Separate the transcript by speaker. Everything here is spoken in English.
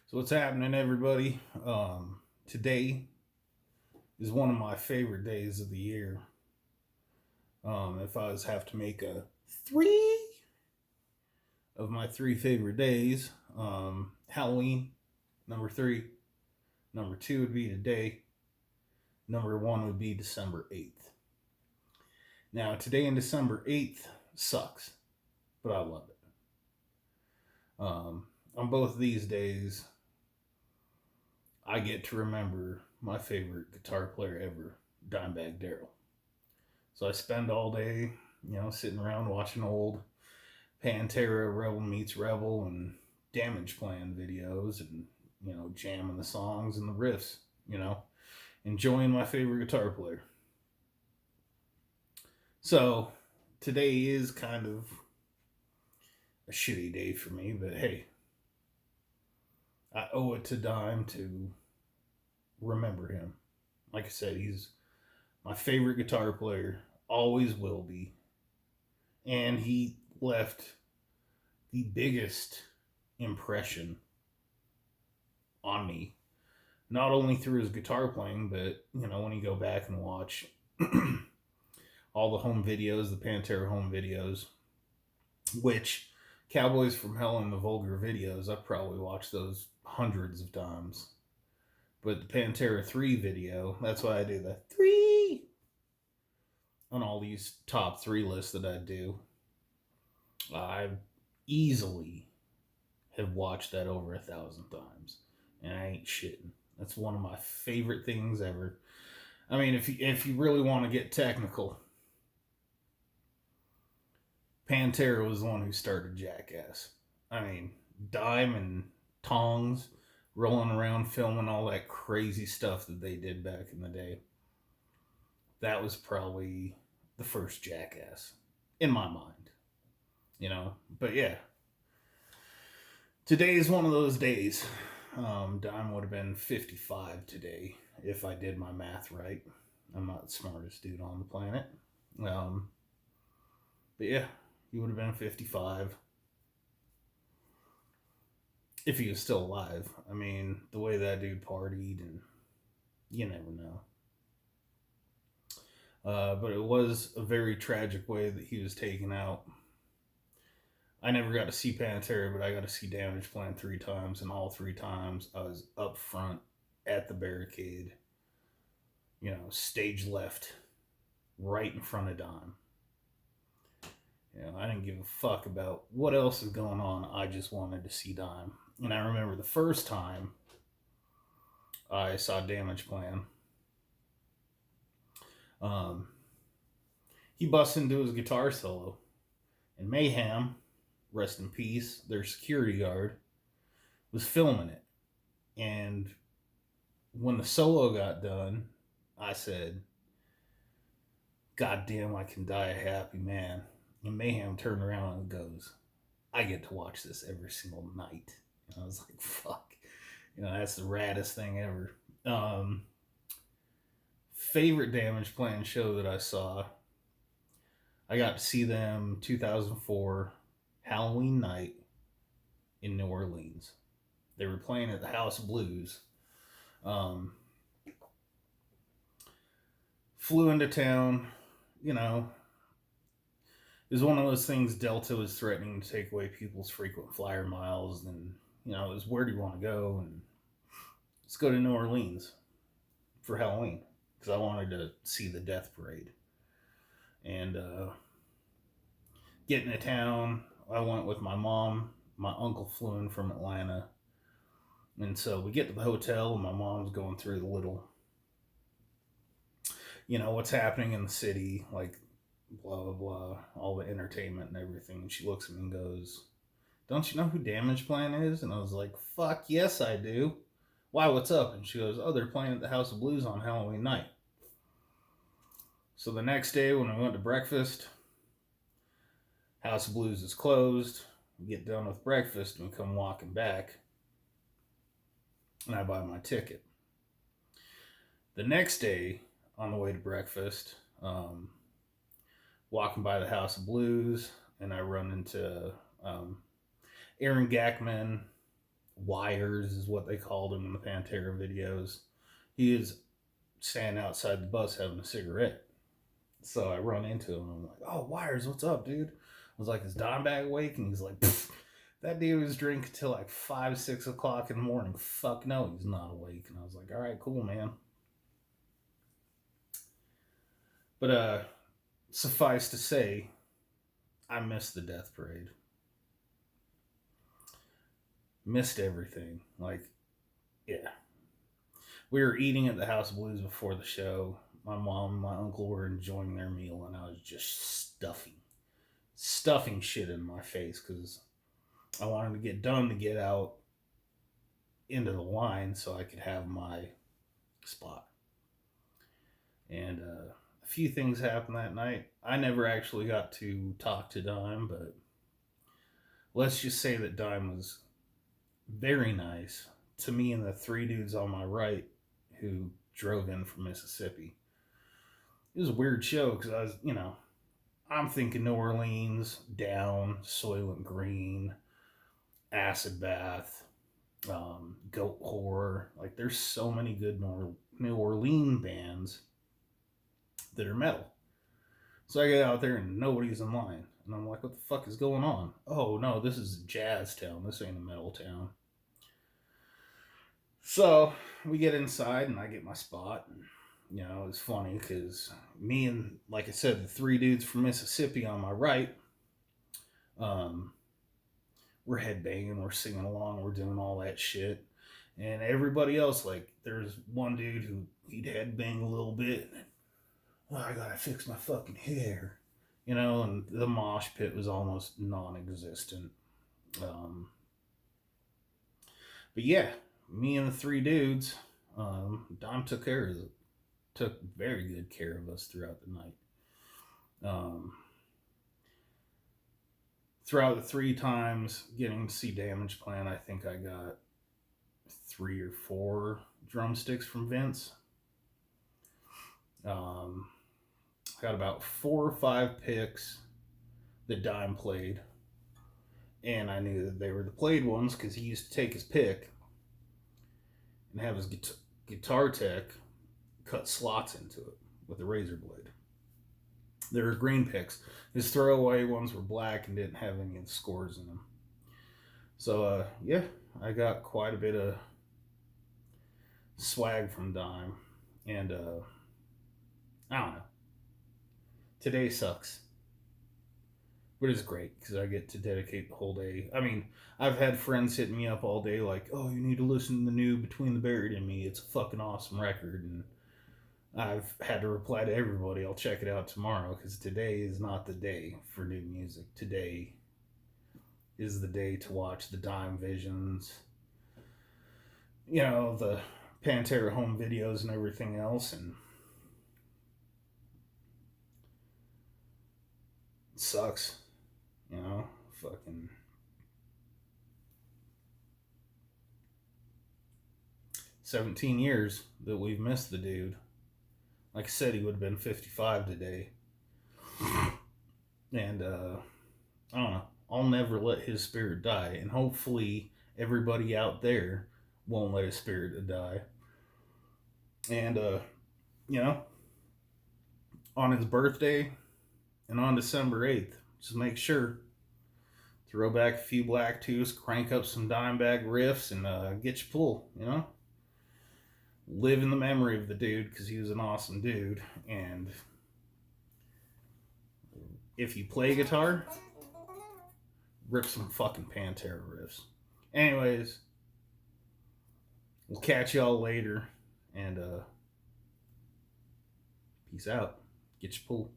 Speaker 1: So what's happening, everybody? Today is one of my favorite days of the year. If I was have to make a three of my three favorite days, Halloween, number three. Number two would be today. Number one would be December 8th. Now, today and December 8th sucks, but I love it. On both these days, I get to remember my favorite guitar player ever, Dimebag Darrell. So I spend all day, sitting around watching old Pantera Rebel Meets Rebel and Damageplan videos and, jamming the songs and the riffs, enjoying my favorite guitar player. So today is kind of a shitty day for me, but hey, I owe it to Dime to remember him. Like I said, he's my favorite guitar player, always will be. And he left the biggest impression on me, not only through his guitar playing, but when you go back and watch all the home videos, the Pantera home videos, which Cowboys from Hell and the Vulgar videos, I've probably watched those hundreds of times. But the Pantera 3 video, that's why I do the 3 on all these top 3 lists that I do. I easily have watched that over 1,000 times. And I ain't shitting. That's one of my favorite things ever. I mean, if you really want to get technical, Pantera was the one who started Jackass. I mean, Dime and Tongs rolling around filming all that crazy stuff that they did back in the day. That was probably the first Jackass in my mind. But yeah. Today is one of those days. Dime would have been 55 today if I did my math right. I'm not the smartest dude on the planet. But yeah, he would have been 55 if he was still alive. I mean, the way that dude partied, and you never know. But it was a very tragic way that he was taken out. I never got to see Pantera, but I got to see Damageplan 3 times, and all 3 times I was up front at the barricade, stage left, right in front of Dime. I didn't give a fuck about what else is going on. I just wanted to see Dime. And I remember the first time I saw Damageplan, he busts into his guitar solo, and Mayhem, rest in peace, their security guard, was filming it. And when the solo got done, I said, God damn, I can die a happy man. And Mayhem turned around and goes, I get to watch this every single night. And I was like, fuck. That's the raddest thing ever. Favorite Damageplan show that I saw, I got to see them 2004 Halloween night in New Orleans. They were playing at the House of Blues. Flew into town, it was one of those things. Delta was threatening to take away people's frequent flyer miles, and it was, where do you want to go? And let's go to New Orleans for Halloween, because I wanted to see the Death Parade. And getting to town, I went with my mom. My uncle flew in from Atlanta, and so we get to the hotel, and my mom's going through the little, what's happening in the city, like blah blah blah, all the entertainment and everything. And she looks at me and goes, don't you know who Damageplan is? And I was like, fuck yes I do. Why, what's up? And she goes, oh, they're playing at the House of Blues on Halloween night. So the next day when we went to breakfast, House of Blues is closed. We get done with breakfast and we come walking back, and I buy my ticket. The next day, on the way to breakfast, walking by the House of Blues, and I run into Aaron Gackman, Wires is what they called him in the Pantera videos. He is standing outside the bus having a cigarette. So I run into him and I'm like, "Oh, Wires, what's up, dude?" I was like, "Is Dimebag awake?" And he's like, "Pfft, that dude was drinking till like 5, 6 o'clock in the morning. Fuck no, he's not awake." And I was like, "All right, cool, man." But suffice to say, I missed the Death Parade. Missed everything. Like, yeah. We were eating at the House of Blues before the show. My mom and my uncle were enjoying their meal, and I was just stuffing shit in my face because I wanted to get done to get out into the line so I could have my spot. And a few things happened that night. I never actually got to talk to Dime, but let's just say that Dime was very nice to me and the three dudes on my right who drove in from Mississippi. It was a weird show because I was, I'm thinking New Orleans, Down, Soylent Green, Acid Bath, Goat Horror. Like, there's so many good New Orleans bands that are metal. So I get out there and nobody's in line. And I'm like, what the fuck is going on? Oh, no, this is Jazz Town. This ain't a metal town. So we get inside and I get my spot. And, it's funny because me and, like I said, the three dudes from Mississippi on my right, we're headbanging, we're singing along, we're doing all that shit. And everybody else, like, there's one dude who he'd headbang a little bit. Oh, I gotta fix my fucking hair. And the mosh pit was almost non existent. But yeah, me and the three dudes, Dom took very good care of us throughout the night. Throughout the 3 times getting to see Damageplan, I think I got 3 or 4 drumsticks from Vince. Got about 4 or 5 picks that Dime played, and I knew that they were the played ones because he used to take his pick and have his guitar tech cut slots into it with a razor blade. They were green picks. His throwaway ones were black and didn't have any of the scores in them. So, yeah, I got quite a bit of swag from Dime. And, I don't know. Today sucks. But it's great because I get to dedicate the whole day. I mean, I've had friends hitting me up all day like, "Oh, you need to listen to the new Between the Buried and Me. It's a fucking awesome record." And I've had to reply to everybody, "I'll check it out tomorrow," because today is not the day for new music. Today is the day to watch the Dime Visions, the Pantera home videos and everything else. And it sucks, fucking 17 years that we've missed the dude. Like I said, he would have been 55 today. And, I don't know. I'll never let his spirit die. And hopefully everybody out there won't let his spirit die. And, on his birthday and on December 8th, just make sure, throw back a few Black Tooths, crank up some Dimebag riffs, and get your pull, Live in the memory of the dude because he was an awesome dude. And if you play guitar, rip some fucking Pantera riffs. Anyways, we'll catch y'all later. And peace out. Get your pull.